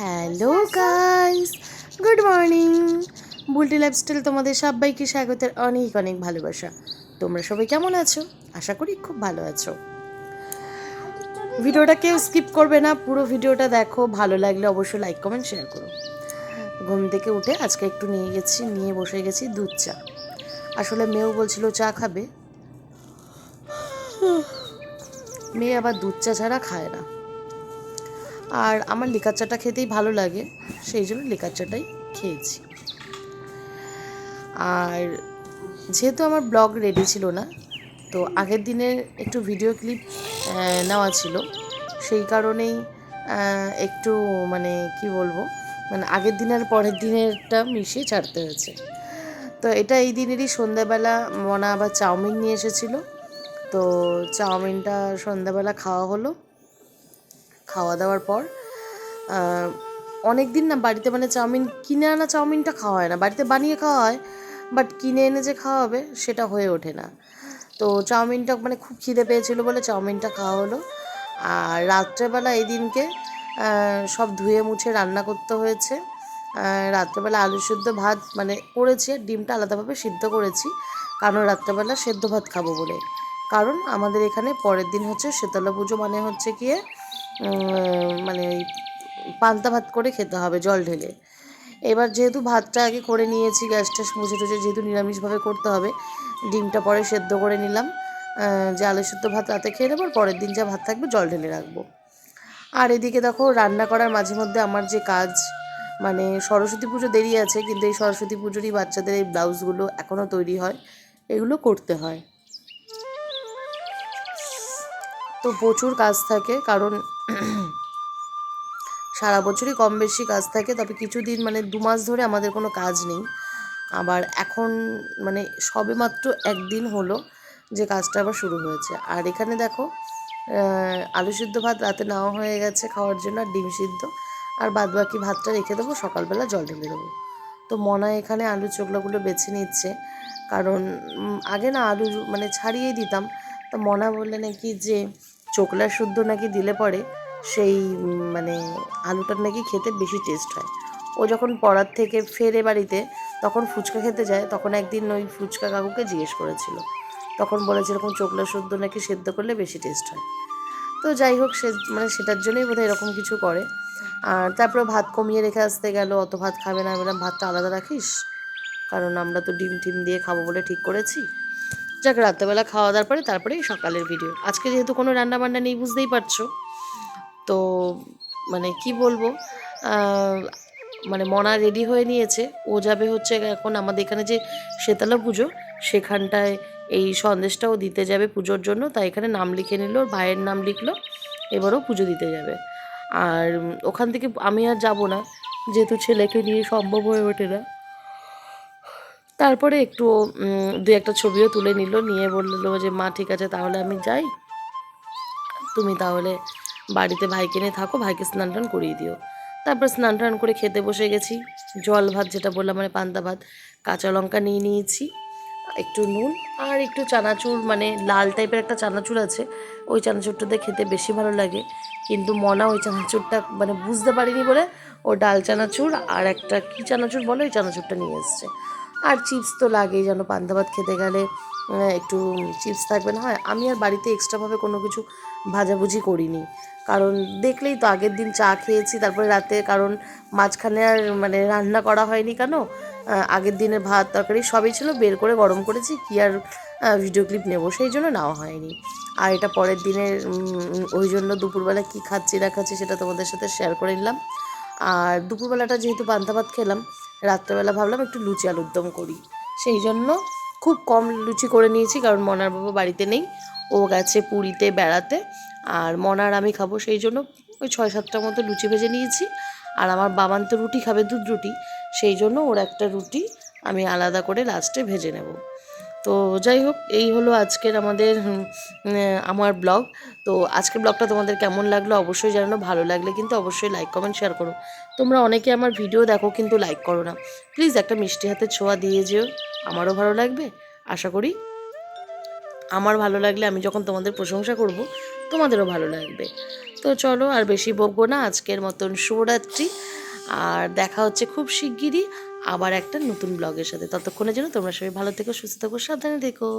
Hello guys, good morning. Bulti lifestyle তোমাদের সবাইকে স্বাগতের অনেক অনেক ভালোবাসা। তোমরা সবাই কেমন আছো? আশা করি খুব ভালো আছো। ভিডিওটা কেউ স্কিপ করবে না, পুরো ভিডিওটা দেখো। ভালো লাগলে অবশ্যই লাইক কমেন্ট শেয়ার করো। ঘুম থেকে উঠে আজকে একটু নিয়ে বসে গেছি দুধ চা। আসলে মেয়েও বলছিল চা খাবে, মেয়ে আবার দুধ চা ছাড়া খায় না। আর আমার লিকার চাটা খেতেই ভালো লাগে, সেই জন্য লিকার চাটাই খেয়েছি। আর যেহেতু আমার ব্লগ রেডি ছিল না, তো আগের দিনের একটু ভিডিও ক্লিপ নেওয়া ছিল, সেই কারণেই একটু মানে কি বলবো, মানে আগের দিন আর পরের দিনেরটা মিশিয়ে ছাড়তে হয়েছে। তো এটা এই দিনেরই সন্ধ্যাবেলা মনা আবার চাউমিন নিয়ে এসেছিলো, তো চাউমিনটা সন্ধ্যাবেলা খাওয়া হলো। খাওয়া দাওয়ার পর অনেক দিন না বাড়িতে মানে চাউমিন কিনে আনা চাউমিনটা খাওয়া হয় না, বাড়িতে বানিয়ে খাওয়া হয়, বাট কিনে এনে যে খাওয়া হবে সেটা হয়ে ওঠে না। তো চাউমিনটা মানে খুব খিদে পেয়েছিল বলে চাউমিনটা খাওয়া হলো। আর রাত্রেবেলা এই দিনকে সব ধুয়ে মুছে রান্না করতে হয়েছে। রাত্রেবেলা আলু সিদ্ধ ভাত মানে করেছি, আর ডিমটা আলাদাভাবে সিদ্ধ করেছি, কারণ রাত্রেবেলা সেদ্ধ ভাত খাবো বলে। কারণ আমাদের এখানে পরের দিন হচ্ছে শীতলা পুজো, মানে হচ্ছে গিয়ে মানে ওই পান্তা ভাত করে খেতে হবে জল ঢেলে। এবার যেহেতু ভাতটা আগে করে নিয়েছি, গ্যাস ট্যাস মুছে টুছে, যেহেতু নিরামিষভাবে করতে হবে, ডিমটা পরে সেদ্ধ করে নিলাম। যে আলু সেদ্ধ ভাত রাতে খেয়ে নেবো, পরের দিন যা ভাত থাকবে জল ঢেলে রাখবো। আর এদিকে দেখো রান্না করার মাঝে মধ্যে আমার যে কাজ, মানে সরস্বতী পুজো দেরি আছে, কিন্তু এই সরস্বতী পুজোরই বাচ্চাদের এই ব্লাউজগুলো এখনও তৈরি হয়, এগুলো করতে হয়। তো প্রচুর কাজ থাকে, কারণ সারা বছরই কম বেশি কাজ থাকে, তবে কিছুদিন মানে 2 মাস ধরে আমাদের কোনো কাজ নেই। আবার এখন মানে সবে মাত্র একদিন হলো যে কাজটা আবার শুরু হয়েছে। আর এখানে দেখো আলু সিদ্ধ ভাত রাতে নেওয়া হয়ে গেছে খাওয়ার জন্য, আর ডিম সিদ্ধ, আর বাদ বাকি ভাতটা রেখে দেবো, সকালবেলা জল ঢেলে দেবো। তো মনা এখানে আলু চোখলাগুলো বেছে নিচ্ছে, কারণ আগে না আলু মানে ছাড়িয়েই দিতাম। তো মনা বললে নাকি যে চোকলা শুদ্ধ নাকি দিলে পরে সেই মানে আলুটার নাকি খেতে বেশি টেস্ট হয়। ও যখন পড়ার থেকে ফেরে বাড়িতে, তখন ফুচকা খেতে যায়, তখন একদিন ওই ফুচকা কাকুকে জিজ্ঞেস করেছিল, তখন বলেছে এরকম চোকলা শুদ্ধ নাকি সেদ্ধ করলে বেশি টেস্ট হয়। তো যাই হোক, সে মানে সেটার জন্যই বোধহয় এরকম কিছু করে। আর তারপরে ভাত কমিয়ে রেখে আসতে গেল, অত ভাত খাবে না, বললাম ভাতটা আলাদা রাখিস, কারণ আমরা তো ডিম টিম দিয়ে খাবো বলে ঠিক করেছি। যাক, রাত্রেবেলা খাওয়া দাওয়ার পরে তারপরেই সকালের ভিডিও। আজকে যেহেতু কোনো রান্না বান্না নেই, বুঝতেই পারছো, তো মানে কি বলবো, মানে মনা রেডি হয়ে নিয়েছে, ও যাবে হচ্ছে এখন আমাদের এখানে যে শীতলা পুজো, সেখানটায় এই সন্দেশটাও দিতে যাবে পুজোর জন্য, তাই এখানে নাম লিখে নিল, ওর ভাইয়ের নাম লিখলো, এবারও পুজো দিতে যাবে। আর ওখান থেকে আমি আর যাব না, যেহেতু ছেলেকে নিয়ে সম্ভব হয়ে ওঠে না। তারপরে একটু দু একটা ছবিও তুলে নিল, নিয়ে বললো যে মা ঠিক আছে তাহলে আমি যাই, তুমি তাহলে বাড়িতে ভাইকে নিয়ে থাকো, ভাইকে স্নান টান করিয়ে দিও। তারপর স্নান টান করে খেতে বসে গেছি। জল ভাত যেটা বললাম, মানে পান্তা ভাত, কাঁচা লঙ্কা নিয়ে নিয়েছি, একটু নুন, আর একটু চানাচুর, মানে লাল টাইপের একটা চানাচুর আছে, ওই চানাচুরটাতে খেতে বেশি ভালো লাগে। কিন্তু মনা ওই চানাচুরটা মানে বুঝতে পারিনি বলে ও ডাল চানাচুর আর একটা কী চানাচুর বলে ওই চানাচুরটা নিয়ে এসছে। আর চিপস তো লাগেই, যেন পান্তা ভাত খেতে গেলে একটু চিপস থাকবে না হয়। আমি আর বাড়িতে এক্সট্রাভাবে কোনো কিছু ভাজাভুজি করিনি, কারণ দেখলেই তো আগের দিন চা খেয়েছি, তারপরে রাতে, কারণ মাঝখানে আর মানে রান্না করা হয়নি, কেন আগের দিনের ভাত তরকারি সবই ছিল, বের করে গরম করেছি, কি আর ভিডিও ক্লিপ নেবো, সেই জন্য নেওয়া হয়নি। আর এটা পরের দিনের, ওই জন্য দুপুরবেলা কী খাচ্ছি না খাচ্ছি সেটা তোমাদের সাথে শেয়ার করে নিলাম। আর দুপুরবেলাটা যেহেতু পান্তা ভাত খেলাম, রাত্রেবেলা ভাবলাম একটু লুচি আলুর দম করি, সেই জন্য খুব কম লুচি করে নিয়েছি, কারণ মনার বাবা বাড়িতে নেই, ও গেছে পুরীতে বেড়াতে, আর মনার আমি খাবো, সেই জন্য ওই 6-7টার মতো লুচি ভেজে নিয়েছি। আর আমার বাবান তো রুটি খাবে, দুধ রুটি, সেই জন্য ওর একটা রুটি আমি আলাদা করে লাস্টে ভেজে নেব। তো যাই হোক, এই হলো আজকের আমাদের আমার ব্লগ। তো আজকের ব্লগটা তোমাদের কেমন লাগলো অবশ্যই জানানো, ভালো লাগলে কিন্তু অবশ্যই লাইক কমেন্ট শেয়ার করো। তোমরা অনেকে আমার ভিডিও দেখো কিন্তু লাইক করো না, প্লিজ একটা মিষ্টি হাতের ছোঁয়া দিয়ে যেও, আমারও ভালো লাগবে। আশা করি আমার ভালো লাগলে আমি যখন তোমাদের প্রশংসা করব, তোমাদেরও ভালো লাগবে। তো চলো আর বেশি বকবো না, আজকের মতন শুভরাত্রি। আর দেখা হচ্ছে খুব শিগগিরই আবার একটা নতুন ব্লগের সাথে। ততক্ষণের জন্য তোমরা সবাই ভালো থেকো, সুস্থ থেকো, সাবধানে থেকো।